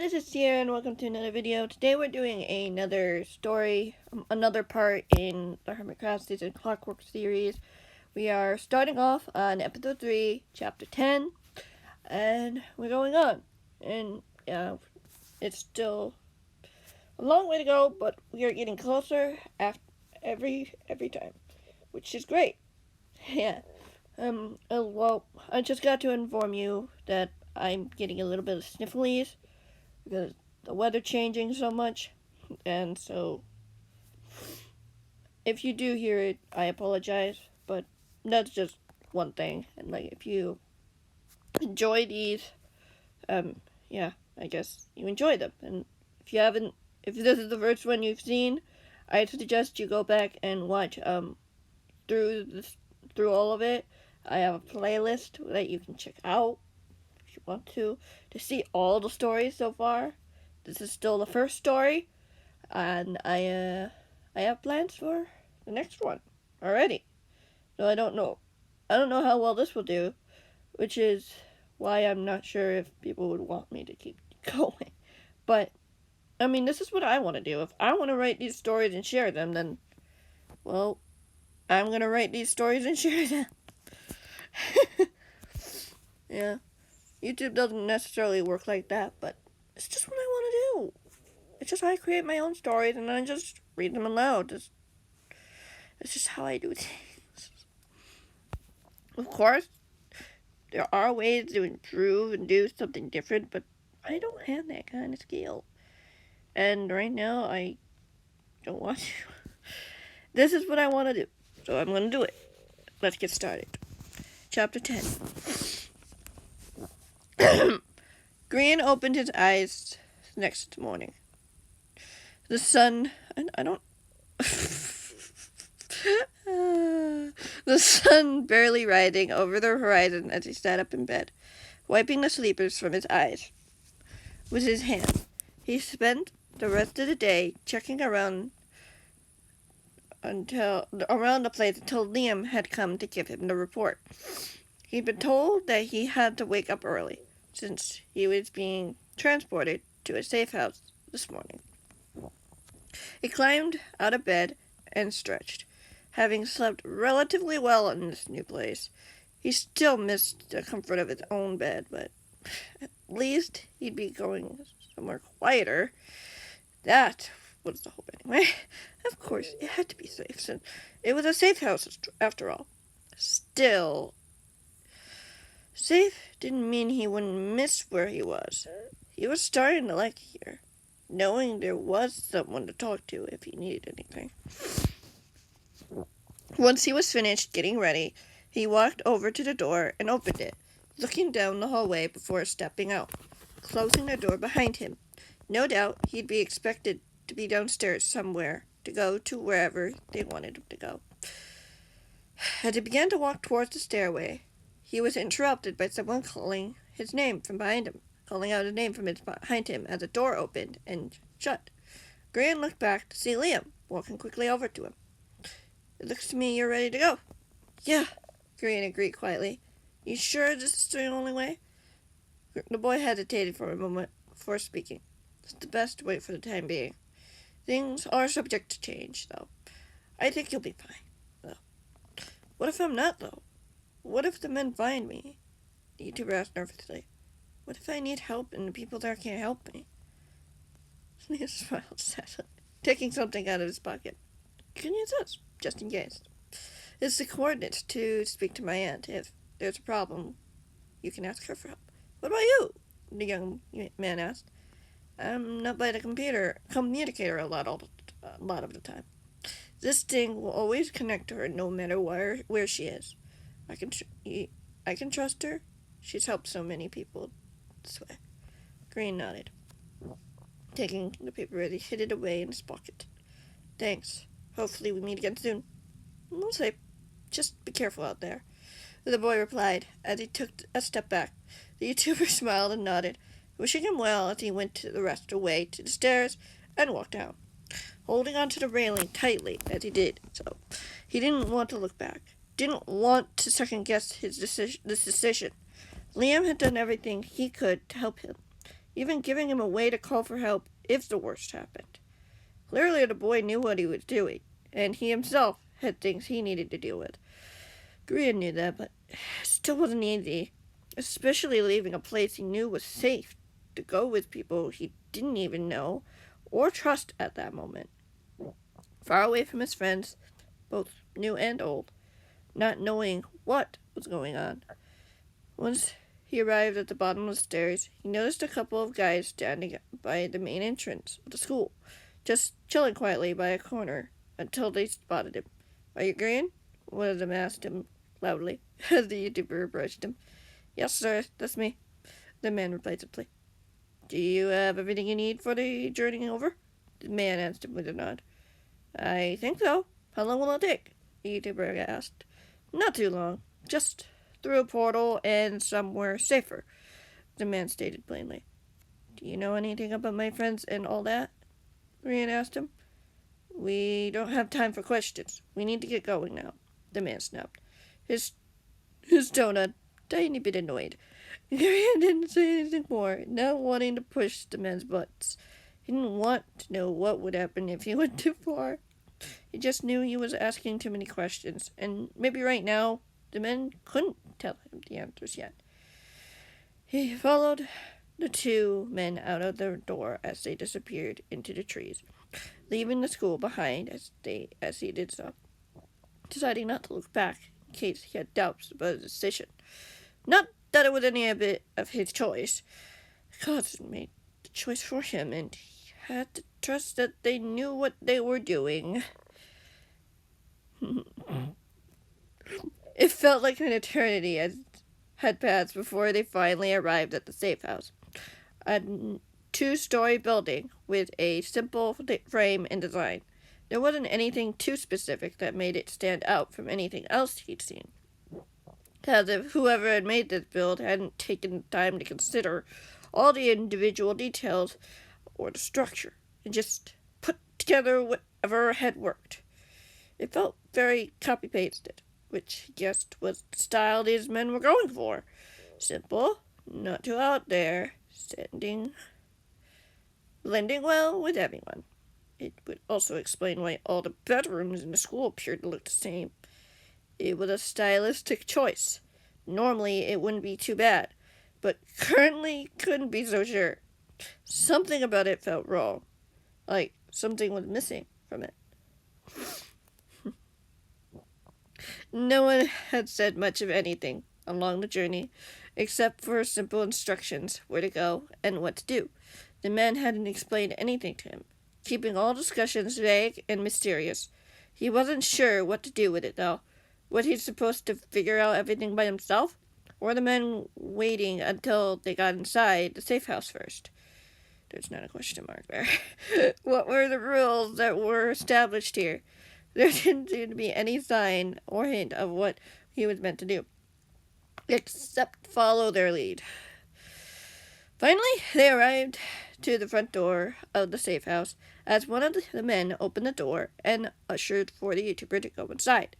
guys, it's Sierra and welcome to another video. Today we're doing another story, another part in the Hermitcraft season Clockwork series. We are starting off on episode 3, chapter 10, and we're going on. And it's still a long way to go, but we are getting closer every time, which is great. Yeah. Well, I just got to inform you that I'm getting a little bit of sniffles because the weather changing so much, and so if you do hear it, I apologize, but that's just one thing. And like, if you enjoy these, yeah, I guess you enjoy them. And if you haven't, if this is the first one you've seen, I suggest you go back and watch through all of it. I have a playlist that you can check out if you want to see all the stories so far. This is still the first story, and I have plans for the next one already. So I don't know how well this will do, which is why I'm not sure if people would want me to keep going. But I mean, this is what I want to do. If I want to write these stories and share them, then, well, I'm gonna write these stories and share them. Yeah, YouTube doesn't necessarily work like that, but it's just what I want to do. It's just I create my own stories and I just read them aloud. It's just how I do things. Of course, there are ways to improve and do something different, but I don't have that kind of skill. And right now, I don't want to. This is what I want to do, so I'm going to do it. Let's get started. Chapter 10. Grian opened his eyes next morning. The sun, the sun barely rising over the horizon as he sat up in bed, wiping the sleepers from his eyes with his hand. He spent the rest of the day checking around the place until Liam had come to give him the report. He'd been told that he had to wake up early, since he was being transported to a safe house this morning. He climbed out of bed and stretched. Having slept relatively well in this new place, he still missed the comfort of his own bed, but at least he'd be going somewhere quieter. That was the hope anyway. Of course, it had to be safe, since it was a safe house after all. Still, safe didn't mean he wouldn't miss where he was. He was starting to like it here, knowing there was someone to talk to if he needed anything. Once he was finished getting ready, he walked over to the door and opened it, looking down the hallway before stepping out, closing the door behind him. No doubt he'd be expected to be downstairs somewhere to go to wherever they wanted him to go. As he began to walk towards the stairway, he was interrupted by someone calling his name from behind him, calling out his name from behind him as the door opened and shut. Grian looked back to see Liam walking quickly over to him. "It looks to me you're ready to go." "Yeah," Grian agreed quietly. "You sure this is the only way?" The boy hesitated for a moment before speaking. "It's the best way for the time being. Things are subject to change, though. I think you'll be fine, though." "What if I'm not, though? What if the men find me?" the YouTuber asked nervously. "What if I need help and the people there can't help me?" Liam smiled sadly, taking something out of his pocket. "You can use this, just in case. It's the coordinates to speak to my aunt. If there's a problem, you can ask her for help." "What about you?" the young man asked. "I'm not by the communicator a lot of the time. This thing will always connect to her no matter where she is. I can trust her. She's helped so many people this way." Grian nodded, taking the paper as he hid it away in his pocket. "Thanks. Hopefully we meet again soon." "We'll say, just be careful out there," the boy replied as he took a step back. The YouTuber smiled and nodded, wishing him well as he went the rest of the way to the stairs and walked down, holding onto the railing tightly as he did so. He didn't want to look back, didn't want to second-guess this decision. Liam had done everything he could to help him. even giving him a way to call for help if the worst happened. Clearly, the boy knew what he was doing, and he himself had things he needed to deal with. Grian knew that, but it still wasn't easy, especially leaving a place he knew was safe to go with people he didn't even know or trust at that moment. Far away from his friends, both new and old, not knowing what was going on. Once he arrived at the bottom of the stairs, he noticed a couple of guys standing by the main entrance of the school, just chilling quietly by a corner until they spotted him. "Are you Grian?" one of them asked him loudly as the YouTuber approached him. "Yes, sir, that's me," the man replied simply. "Do you have everything you need for the journey over?" The man asked him with a nod. "I think so. How long will it take?" the YouTuber asked. "Not too long. Just through a portal and somewhere safer," the man stated plainly. "Do you know anything about my friends and all that?" Grian asked him. "We don't have time for questions. We need to get going now," the man snapped, his tone a tiny bit annoyed. Grian didn't say anything more, not wanting to push the man's buttons. He didn't want to know what would happen if he went too far. He just knew he was asking too many questions, and maybe right now the men couldn't tell him the answers yet. He followed the two men out of the door as they disappeared into the trees, leaving the school behind as he did so, deciding not to look back in case he had doubts about his decision. Not that it was any bit of his choice. The gods made the choice for him, and he had to trust that they knew what they were doing. It felt like an eternity had passed before they finally arrived at the safe house. A two-story building with a simple frame and design. There wasn't anything too specific that made it stand out from anything else he'd seen. As if whoever had made this build hadn't taken the time to consider all the individual details or the structure, and just put together whatever had worked. It felt very copy-pasted, which he guessed was the style these men were going for. Simple, not too out there, blending well with everyone. It would also explain why all the bedrooms in the school appeared to look the same. It was a stylistic choice. Normally, it wouldn't be too bad, but currently couldn't be so sure. Something about it felt wrong, like something was missing from it. No one had said much of anything along the journey, except for simple instructions where to go and what to do. The man hadn't explained anything to him, keeping all discussions vague and mysterious. He wasn't sure what to do with it, though. Was he supposed to figure out everything by himself? Or the men waiting until they got inside the safe house first? There's not a question mark there. What were the rules that were established here? There didn't seem to be any sign or hint of what he was meant to do, except follow their lead. Finally, they arrived to the front door of the safe house as one of the men opened the door and ushered for the YouTuber to go inside.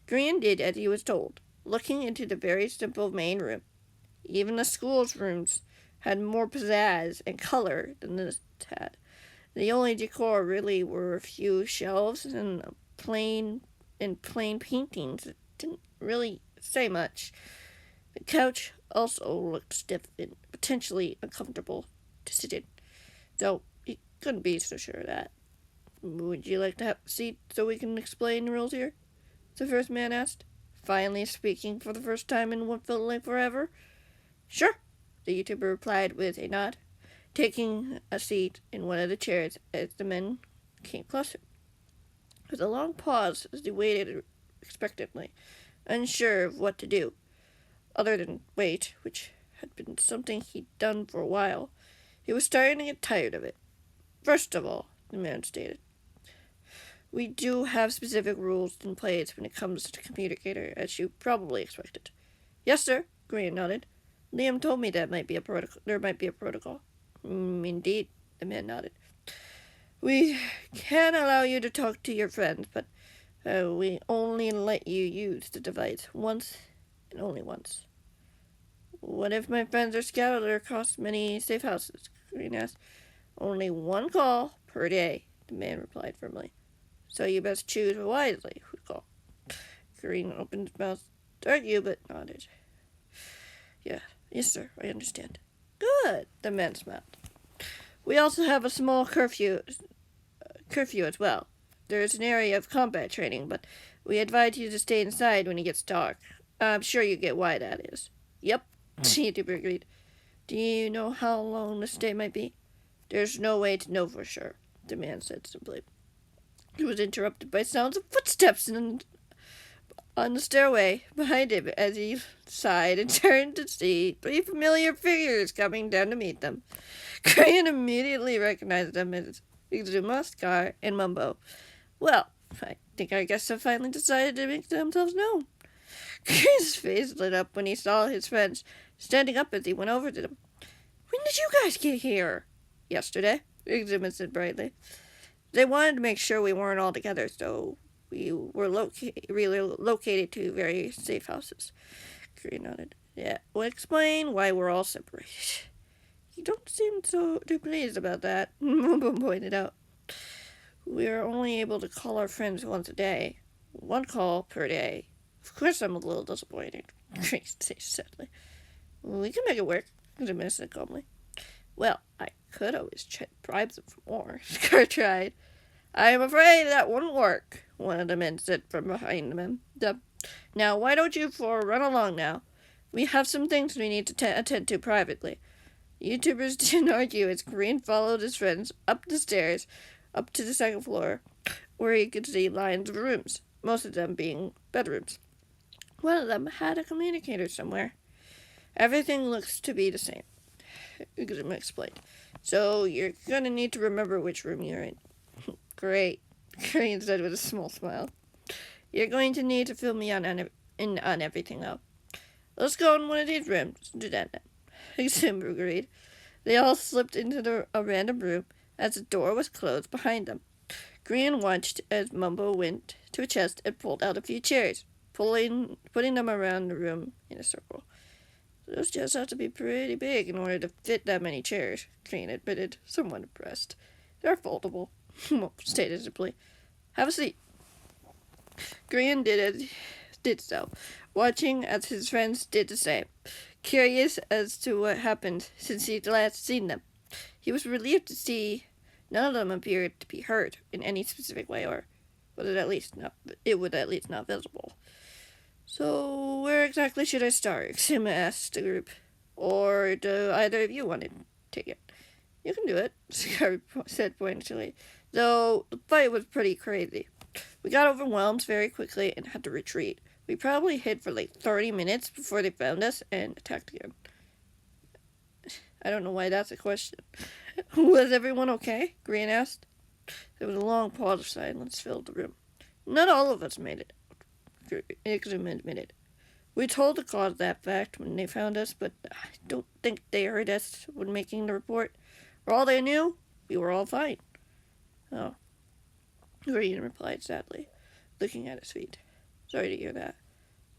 Grian did as he was told, looking into the very simple main room. Even the school's rooms had more pizzazz and color than this had. The only decor really were a few shelves and plain paintings that didn't really say much. The couch also looked stiff and potentially uncomfortable to sit in, though he couldn't be so sure of that. "Would you like to have a seat so we can explain the rules here?" the first man asked, finally speaking for the first time in what felt like forever. "Sure," the YouTuber replied with a nod, taking a seat in one of the chairs as the men came closer. There was a long pause as they waited expectantly, unsure of what to do, other than wait, which had been something he'd done for a while. He was starting to get tired of it. "First of all," the man stated, "we do have specific rules in place when it comes to communicator, as you probably expected." "Yes, sir," Grian nodded. "Liam told me there might be a protocol." "Indeed," the man nodded. "We can allow you to talk to your friends, but we only let you use the device once and only once." "What if my friends are scattered across many safe houses?" Grian asked. Only one call per day, the man replied firmly. So you best choose wisely who to call. Grian opened his mouth to argue, but nodded. Yes, sir, I understand. Good, the man smiled. We also have a small curfew as well. There is an area of combat training, but we advise you to stay inside when it gets dark. I'm sure you get why that is. Yep, the YouTuber agreed. Do you know how long the stay might be? There's no way to know for sure, the man said simply. He was interrupted by sounds of footsteps on the stairway behind him as he sighed and turned to see 3 familiar figures coming down to meet them. Grian immediately recognized them as Exuma, Scar, and Mumbo. Well, I guess they finally decided to make themselves known. Grian's face lit up when he saw his friends standing up as he went over to them. When did you guys get here? Yesterday, Exuma said brightly. They wanted to make sure we weren't all together, so we were relocated to very safe houses. Grian nodded. Yeah, will explain why we're all separated. You don't seem too pleased about that, Mumbo pointed out. We're only able to call our friends once a day. 1 call per day. Of course I'm a little disappointed, Grian said sadly. We can make it work, Exuma said calmly. Well, I could always bribe them for more, Scar tried. I am afraid that wouldn't work, one of the men said from behind them. Now, why don't you four run along now? We have some things we need to attend to privately. The YouTubers didn't argue as Grian followed his friends up the stairs, up to the 2nd floor, where he could see lines of rooms, most of them being bedrooms. One of them had a communicator somewhere. Everything looks to be the same, Exuma explained. So you're going to need to remember which room you're in. Great, Grian said with a small smile. You're going to need to fill me in on everything, though. Let's go in one of these rooms and do that now. Exuma agreed. They all slipped into a random room as the door was closed behind them. Grian watched as Mumbo went to a chest and pulled out a few chairs, putting them around the room in a circle. Those chests have to be pretty big in order to fit that many chairs, Grian admitted, somewhat impressed. They're foldable, Mumbo stated simply. Have a seat. Grian did so, watching as his friends did the same, curious as to what happened since he'd last seen them. He was relieved to see none of them appeared to be hurt in any specific way, or was it at least not visible. So, where exactly should I start? Exuma asked the group. Or do either of you want to take it? You can do it, Scar said pointedly, though the fight was pretty crazy. We got overwhelmed very quickly and had to retreat. We probably hid for like 30 minutes before they found us and attacked again. I don't know why that's a question. Was everyone okay? Grian asked. There was a long pause of silence filled the room. Not all of us made it, Exuma admitted. We told the cause that fact when they found us, but I don't think they heard us when making the report. For all they knew, we were all fine. Oh, Grian replied sadly, looking at his feet. Sorry to hear that.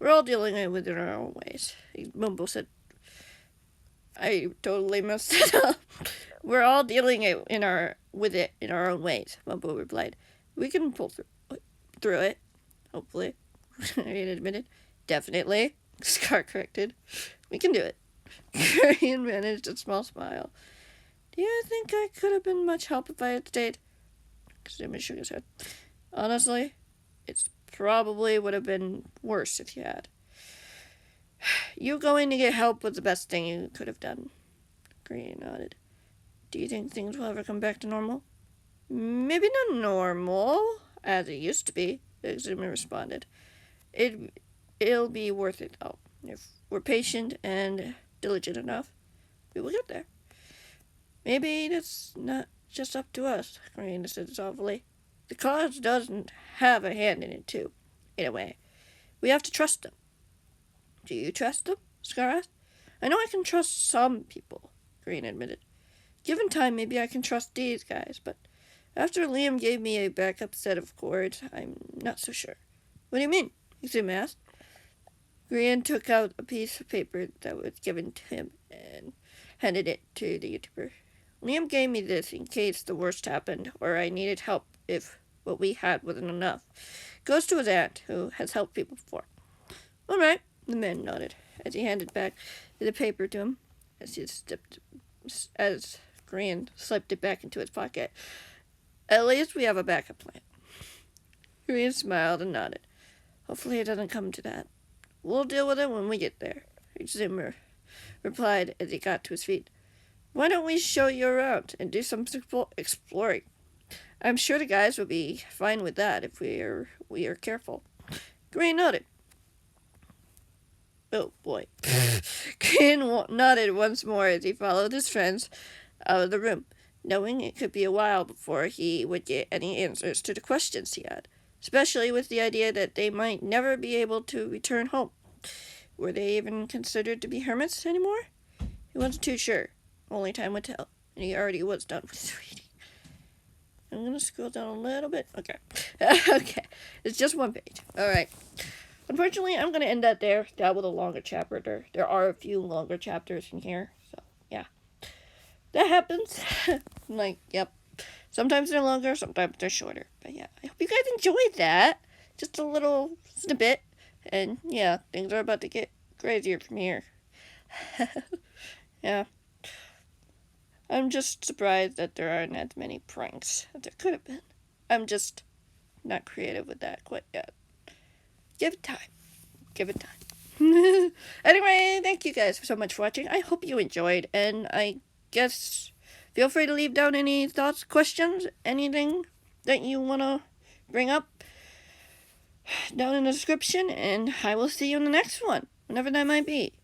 We're all dealing with it in our own ways, Mumbo said. I totally messed it up. We're all dealing with it in our own ways, Mumbo replied. We can pull through it, hopefully, Grian admitted. Definitely, Scar corrected. We can do it. Grian managed a small smile. Do you think I could have been much help if I had stayed? Exuma shook his head. Honestly, it's probably would have been worse if you had. You going to get help was the best thing you could have done. Grian nodded. Do you think things will ever come back to normal? Maybe not normal, as it used to be, Exuma responded. It'll be worth it, though. If we're patient and diligent enough, we will get there. Maybe that's not just up to us, Grian said softly. The cause doesn't have a hand in it, too, in a way. We have to trust them. Do you trust them? Scar asked. I know I can trust some people, Grian admitted. Given time, maybe I can trust these guys, but after Liam gave me a backup set of cords, I'm not so sure. What do you mean? Exuma asked. Grian took out a piece of paper that was given to him and handed it to the YouTuber. Liam gave me this in case the worst happened, or I needed help if what we had wasn't enough. Goes to his aunt, who has helped people before. All right, the man nodded as he handed back the paper to him, as Grian slipped it back into his pocket. At least we have a backup plan. Grian smiled and nodded. Hopefully it doesn't come to that. We'll deal with it when we get there, Zimmer replied as he got to his feet. Why don't we show you around and do some exploring? I'm sure the guys will be fine with that if we are careful. Grian nodded. Oh boy. Grian nodded once more as he followed his friends out of the room, knowing it could be a while before he would get any answers to the questions he had, especially with the idea that they might never be able to return home. Were they even considered to be hermits anymore? He wasn't too sure. Only time would tell, and he already was done with his reading. I'm going to scroll down a little bit. Okay. Okay. It's just one page. All right. Unfortunately, I'm going to end that there. That was a longer chapter. There are a few longer chapters in here. So, yeah. That happens. Yep. Sometimes they're longer, sometimes they're shorter. But, yeah. I hope you guys enjoyed that. Just a little snippet. And, yeah, things are about to get crazier from here. Yeah. I'm just surprised that there aren't as many pranks as there could have been. I'm just not creative with that quite yet. Give it time. Give it time. Anyway, thank you guys so much for watching. I hope you enjoyed, and I guess feel free to leave down any thoughts, questions, anything that you want to bring up down in the description, and I will see you in the next one, whenever that might be.